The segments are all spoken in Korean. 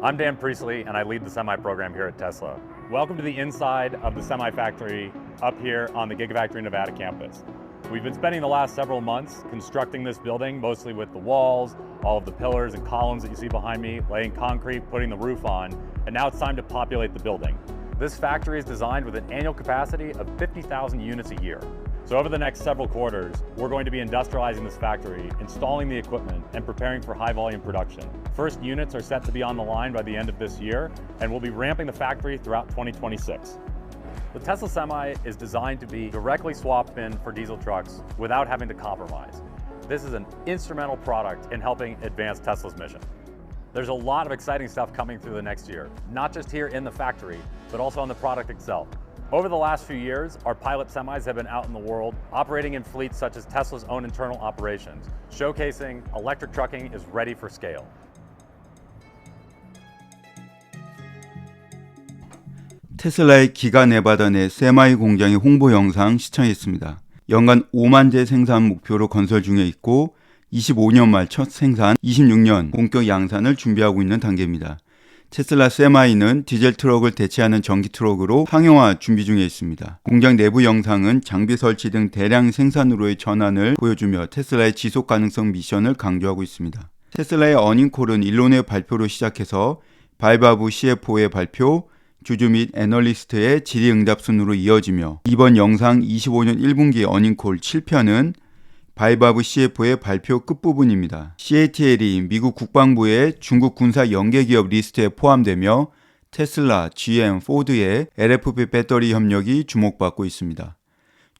I'm Dan Priestley, and I lead the Semi program here at Tesla. Welcome to the inside of the Semi factory up here on the Gigafactory Nevada campus. We've been spending the last several months constructing this building, mostly with the walls, all of the pillars and columns that you see behind me, laying concrete, putting the roof on, and now it's time to populate the building. This factory is designed with an annual capacity of 50,000 units a year. So over the next several quarters, we're going to be industrializing this factory, installing the equipment, and preparing for high volume production. First units are set to be on the line by the end of this year, and we'll be ramping the factory throughout 2026. The Tesla Semi is designed to be directly swapped in for diesel trucks without having to compromise. This is an instrumental product in helping advance Tesla's mission. There's a lot of exciting stuff coming through the next year, not just here in the factory, but also on the product itself. Over the last few years, our pilot semis have been out in the world, operating in fleets such as Tesla's own internal operations, showcasing electric trucking is ready for scale. 테슬라의 기가 네바다 내 세마이 공장의 홍보 영상 시청했습니다. 연간 5만 대 생산 목표로 건설 중에 있고 25년 말 첫 생산, 26년 본격 양산을 준비하고 있는 단계입니다. 테슬라 세마이는 디젤 트럭을 대체하는 전기 트럭으로 상용화 준비 중에 있습니다. 공장 내부 영상은 장비 설치 등 대량 생산으로의 전환을 보여주며 테슬라의 지속 가능성 미션을 강조하고 있습니다. 테슬라의 어닝콜은 일론의 발표로 시작해서 바이바브 CFO의 발표, 주주 및 애널리스트의 질의응답 순으로 이어지며 이번 영상 25년 1분기 어닝콜 7편은 바이바브 CFO의 발표 끝부분입니다. CATL이 미국 국방부의 중국 군사 연계기업 리스트에 포함되며 테슬라, GM, 포드의 LFP 배터리 협력이 주목받고 있습니다.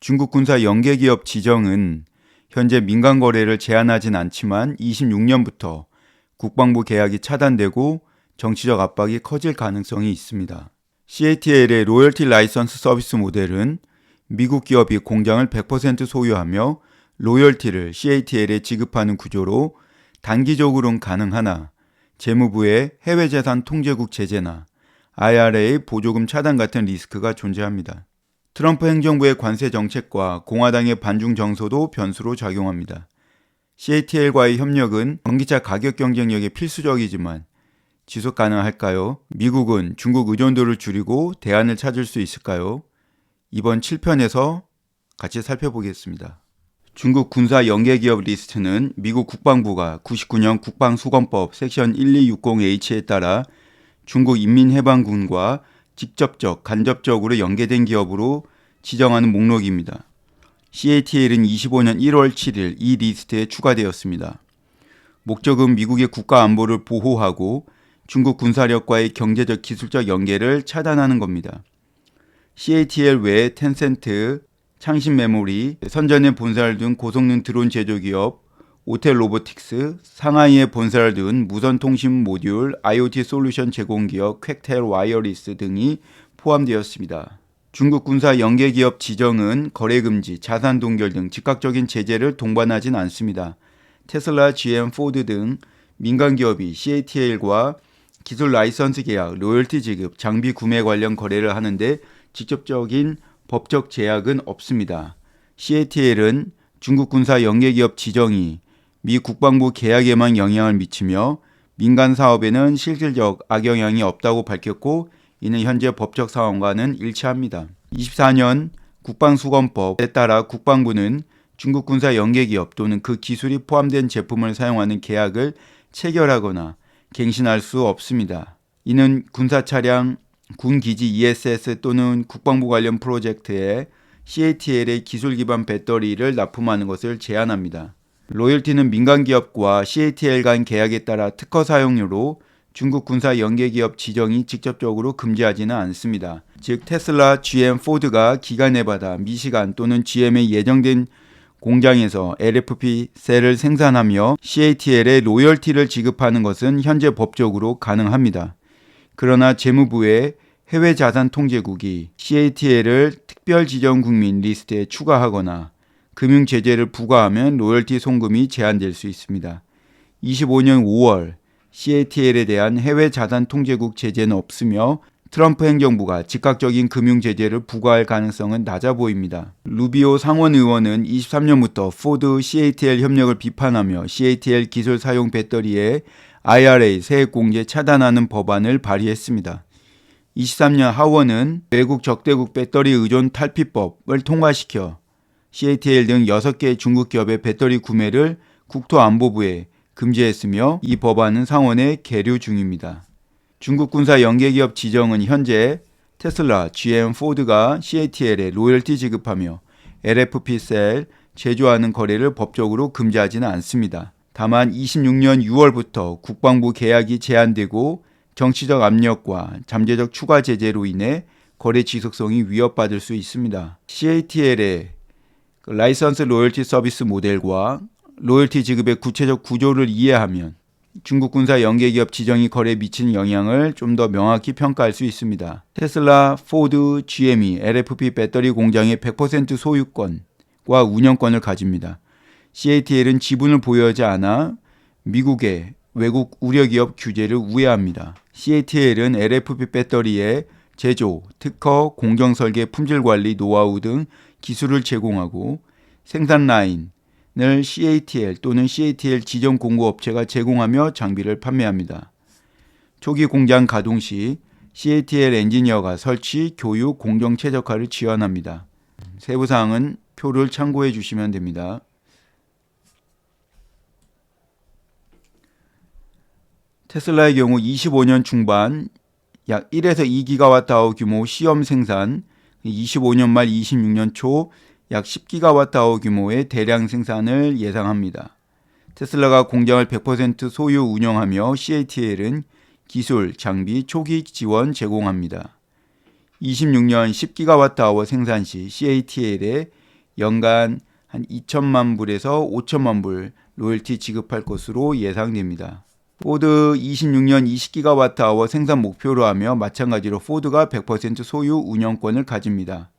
중국 군사 연계기업 지정은 현재 민간 거래를 제한하진 않지만 26년부터 국방부 계약이 차단되고 정치적 압박이 커질 가능성이 있습니다. CATL의 로열티 라이선스 서비스 모델은 미국 기업이 공장을 100% 소유하며 로열티를 CATL에 지급하는 구조로 단기적으로는 가능하나 재무부의 해외재산 통제국 제재나 IRA 보조금 차단 같은 리스크가 존재합니다. 트럼프 행정부의 관세 정책과 공화당의 반중 정서도 변수로 작용합니다. CATL과의 협력은 전기차 가격 경쟁력에 필수적이지만 지속 가능할까요? 미국은 중국 의존도를 줄이고 대안을 찾을 수 있을까요? 이번 7편에서 같이 살펴보겠습니다. 중국 군사 연계기업 리스트는 미국 국방부가 99년 국방수권법 섹션 1260H에 따라 중국 인민해방군과 직접적, 간접적으로 연계된 기업으로 지정하는 목록입니다. CATL은 25년 1월 7일 이 리스트에 추가되었습니다. 목적은 미국의 국가 안보를 보호하고 중국 군사력과의 경제적 기술적 연계를 차단하는 겁니다. CATL 외에 텐센트, 창신 메모리, 선전의 본사를 둔 고성능 드론 제조기업, 오텔 로보틱스, 상하이에 본사를 둔 무선통신 모듈, IoT 솔루션 제공기업 퀘텔 와이어리스 등이 포함되었습니다. 중국 군사 연계기업 지정은 거래금지, 자산 동결 등 즉각적인 제재를 동반하진 않습니다. 테슬라, GM, 포드 등 민간기업이 CATL과 기술 라이선스 계약, 로열티 지급, 장비 구매 관련 거래를 하는데 직접적인 법적 제약은 없습니다. CATL은 중국 군사 연계기업 지정이 미 국방부 계약에만 영향을 미치며 민간 사업에는 실질적 악영향이 없다고 밝혔고 이는 현재 법적 상황과는 일치합니다. 24년 국방수권법에 따라 국방부는 중국 군사 연계기업 또는 그 기술이 포함된 제품을 사용하는 계약을 체결하거나 갱신할 수 없습니다. 이는 군사차량, 군기지 ESS 또는 국방부 관련 프로젝트에 CATL의 기술 기반 배터리를 납품하는 것을 제한합니다. 로열티는 민간 기업과 CATL 간 계약에 따라 특허 사용료로 중국 군사 연계기업 지정이 직접적으로 금지하지는 않습니다. 즉 테슬라, GM, 포드가 기가 네바다, 미시간 또는 GM에 예정된 공장에서 LFP 셀을 생산하며 CATL에 로열티를 지급하는 것은 현재 법적으로 가능합니다. 그러나 재무부의 해외자산통제국이 CATL을 특별지정국민 리스트에 추가하거나 금융제재를 부과하면 로열티 송금이 제한될 수 있습니다. 25년 5월 CATL에 대한 해외자산통제국 제재는 없으며 트럼프 행정부가 즉각적인 금융 제재를 부과할 가능성은 낮아 보입니다. 루비오 상원 의원은 23년부터 포드 CATL 협력을 비판하며 CATL 기술 사용 배터리의 IRA 세액 공제 차단하는 법안을 발의했습니다. 23년 하원은 외국 적대국 배터리 의존 탈피법을 통과시켜 CATL 등 6개 중국 기업의 배터리 구매를 국토안보부에 금지했으며 이 법안은 상원에 계류 중입니다. 중국 군사 연계기업 지정은 현재 테슬라, GM, 포드가 CATL에 로열티 지급하며 LFP 셀 제조하는 거래를 법적으로 금지하지는 않습니다. 다만 26년 6월부터 국방부 계약이 제한되고 정치적 압력과 잠재적 추가 제재로 인해 거래 지속성이 위협받을 수 있습니다. CATL의 라이선스 로열티 서비스 모델과 로열티 지급의 구체적 구조를 이해하면 중국 군사 연계기업 지정이 거래에 미치는 영향을 좀 더 명확히 평가할 수 있습니다. 테슬라, 포드, GM이 LFP 배터리 공장의 100% 소유권과 운영권을 가집니다. CATL은 지분을 보유하지 않아 미국의 외국 우려기업 규제를 우회합니다. CATL은 LFP 배터리의 제조, 특허, 공정 설계, 품질 관리, 노하우 등 기술을 제공하고 생산 라인을 CATL 또는 CATL 지정 공급업체가 제공하며 장비를 판매합니다. 초기 공장 가동 시 CATL 엔지니어가 설치, 교육, 공정 최적화를 지원합니다. 세부 사항은 표를 참고해 주시면 됩니다. 테슬라의 경우 25년 중반 약 1에서 2기가와트아워 규모 시험 생산, 25년 말 26년 초 약 10기가와트아워 규모의 대량 생산을 예상합니다. 테슬라가 공장을 100% 소유 운영하며 CATL은 기술, 장비, 초기 지원 제공합니다. 26년 10기가와트아워 생산 시 CATL에 연간 한 2천만 불에서 5천만 불 로열티 지급할 것으로 예상됩니다. 포드 26년 20기가와트아워 생산 목표로 하며 마찬가지로 포드가 100% 소유 운영권을 가집니다.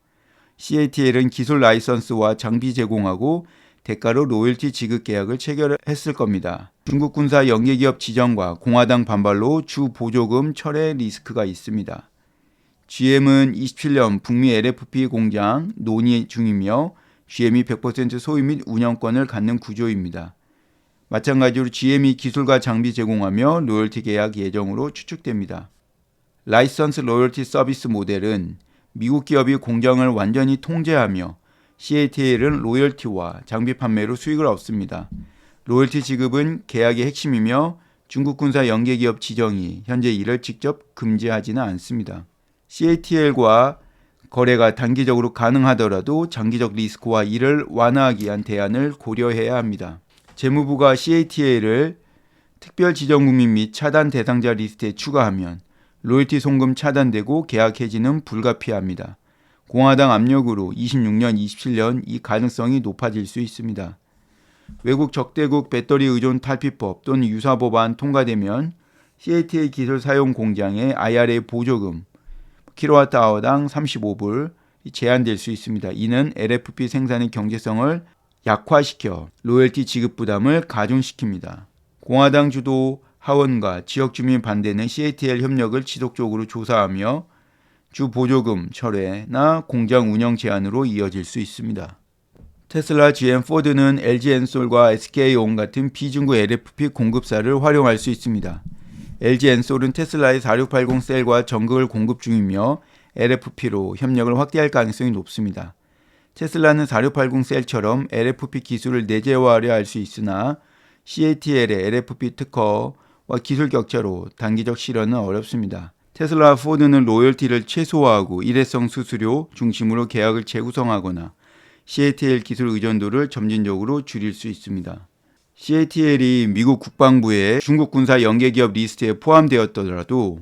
CATL은 기술 라이선스와 장비 제공하고 대가로 로열티 지급 계약을 체결했을 겁니다. 중국 군사 연계기업 지정과 공화당 반발로 주 보조금 철회 리스크가 있습니다. GM은 27년 북미 LFP 공장 논의 중이며 GM이 100% 소유 및 운영권을 갖는 구조입니다. 마찬가지로 GM이 기술과 장비 제공하며 로열티 계약 예정으로 추측됩니다. 라이선스 로열티 서비스 모델은 미국 기업이 공장을 완전히 통제하며 CATL은 로열티와 장비 판매로 수익을 얻습니다. 로열티 지급은 계약의 핵심이며 중국 군사 연계기업 지정이 현재 이를 직접 금지하지는 않습니다. CATL과 거래가 단기적으로 가능하더라도 장기적 리스크와 이를 완화하기 위한 대안을 고려해야 합니다. 재무부가 CATL을 특별 지정국민 및 차단 대상자 리스트에 추가하면 로열티 송금 차단되고 계약 해지는 불가피합니다. 공화당 압력으로 26년, 27년 이 가능성이 높아질 수 있습니다. 외국 적대국 배터리 의존 탈피법 또는 유사 법안 통과되면 CATL 기술 사용 공장의 IRA 보조금 킬로와트아워당 35불 제한될 수 있습니다. 이는 LFP 생산의 경제성을 약화시켜 로열티 지급 부담을 가중시킵니다. 공화당 주도 하원과 지역 주민 반대는 CATL 협력을 지속적으로 조사하며 주 보조금 철회나 공장 운영 제한으로 이어질 수 있습니다. 테슬라, GM, 포드는 LG 엔솔과 SK온 같은 비중국 LFP 공급사를 활용할 수 있습니다. LG 엔솔은 테슬라의 4680 셀과 전극을 공급 중이며 LFP로 협력을 확대할 가능성이 높습니다. 테슬라는 4680 셀처럼 LFP 기술을 내재화하려 할 수 있으나 CATL의 LFP 특허와 기술 격차로 단기적 실현은 어렵습니다. 테슬라와 포드는 로열티를 최소화하고 일회성 수수료 중심으로 계약을 재구성하거나 CATL 기술 의존도를 점진적으로 줄일 수 있습니다. CATL이 미국 국방부의 중국 군사 연계기업 리스트에 포함되었더라도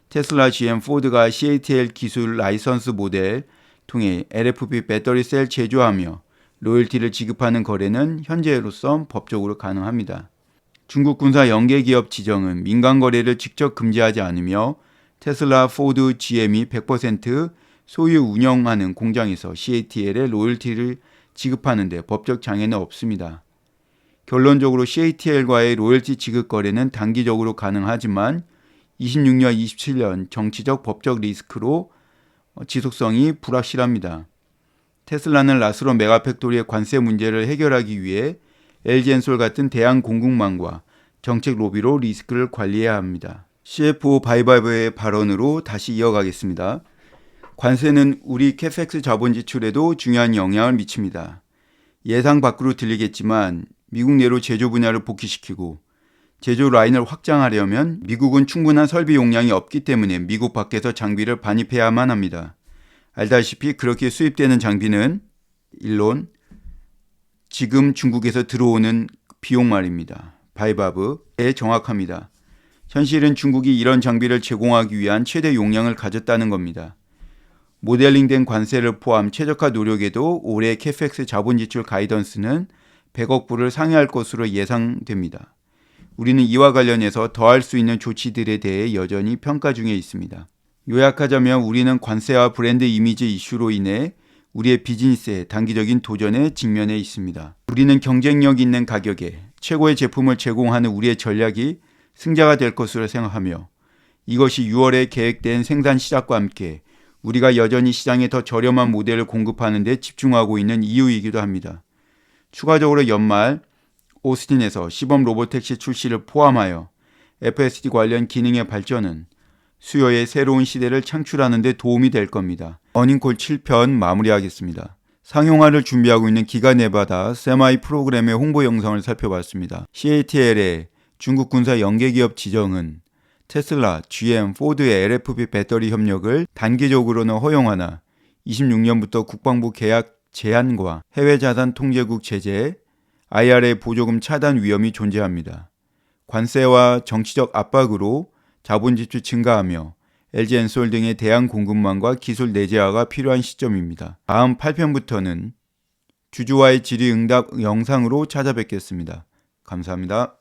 테슬라, GM, 포드가 CATL 기술 라이선스 모델 통해 LFP 배터리 셀 제조하며 로열티를 지급하는 거래는 현재로서 법적으로 가능합니다. 중국 군사 연계기업 지정은 민간 거래를 직접 금지하지 않으며 테슬라, 포드, GM이 100% 소유 운영하는 공장에서 CATL에 로열티를 지급하는 데 법적 장애는 없습니다. 결론적으로 CATL과의 로열티 지급 거래는 단기적으로 가능하지만 26년, 27년 정치적 법적 리스크로 지속성이 불확실합니다. 테슬라는 라스로 메가팩토리의 관세 문제를 해결하기 위해 LG엔솔 같은 대한 공급망과 정책 로비로 리스크를 관리해야 합니다. CFO 바이바브의 발언으로 다시 이어가겠습니다. 관세는 우리 캐펙스 자본 지출에도 중요한 영향을 미칩니다. 예상 밖으로 들리겠지만 미국 내로 제조 분야를 복귀시키고 제조 라인을 확장하려면 미국은 충분한 설비 용량이 없기 때문에 미국 밖에서 장비를 반입해야만 합니다. 알다시피 그렇게 수입되는 장비는 일론 지금 중국에서 들어오는 비용 말입니다. 바이바브에 정확합니다. 현실은 중국이 이런 장비를 제공하기 위한 최대 용량을 가졌다는 겁니다. 모델링된 관세를 포함 최적화 노력에도 올해 캐펙스 자본 지출 가이던스는 100억 불을 상회할 것으로 예상됩니다. 우리는 이와 관련해서 더할 수 있는 조치들에 대해 여전히 평가 중에 있습니다. 요약하자면 우리는 관세와 브랜드 이미지 이슈로 인해 우리의 비즈니스의 단기적인 도전에 직면해 있습니다. 우리는 경쟁력 있는 가격에 최고의 제품을 제공하는 우리의 전략이 승자가 될 것으로 생각하며 이것이 6월에 계획된 생산 시작과 함께 우리가 여전히 시장에 더 저렴한 모델을 공급하는 데 집중하고 있는 이유이기도 합니다. 추가적으로 연말 오스틴에서 시범 로보택시 출시를 포함하여 FSD 관련 기능의 발전은 수요의 새로운 시대를 창출하는 데 도움이 될 겁니다. 어닝콜 7편 마무리하겠습니다. 상용화를 준비하고 있는 기가 네바다 세마이 프로그램의 홍보 영상을 살펴봤습니다. CATL의 중국 군사 연계기업 지정은 테슬라, GM, 포드의 LFP 배터리 협력을 단기적으로는 허용하나 26년부터 국방부 계약 제한과 해외 자산 통제국 제재, IRA 보조금 차단 위험이 존재합니다. 관세와 정치적 압박으로 자본 지출 증가하며 LG엔솔 등의 대한 공급망과 기술 내재화가 필요한 시점입니다. 다음 8편부터는 주주와의 질의응답 영상으로 찾아뵙겠습니다. 감사합니다.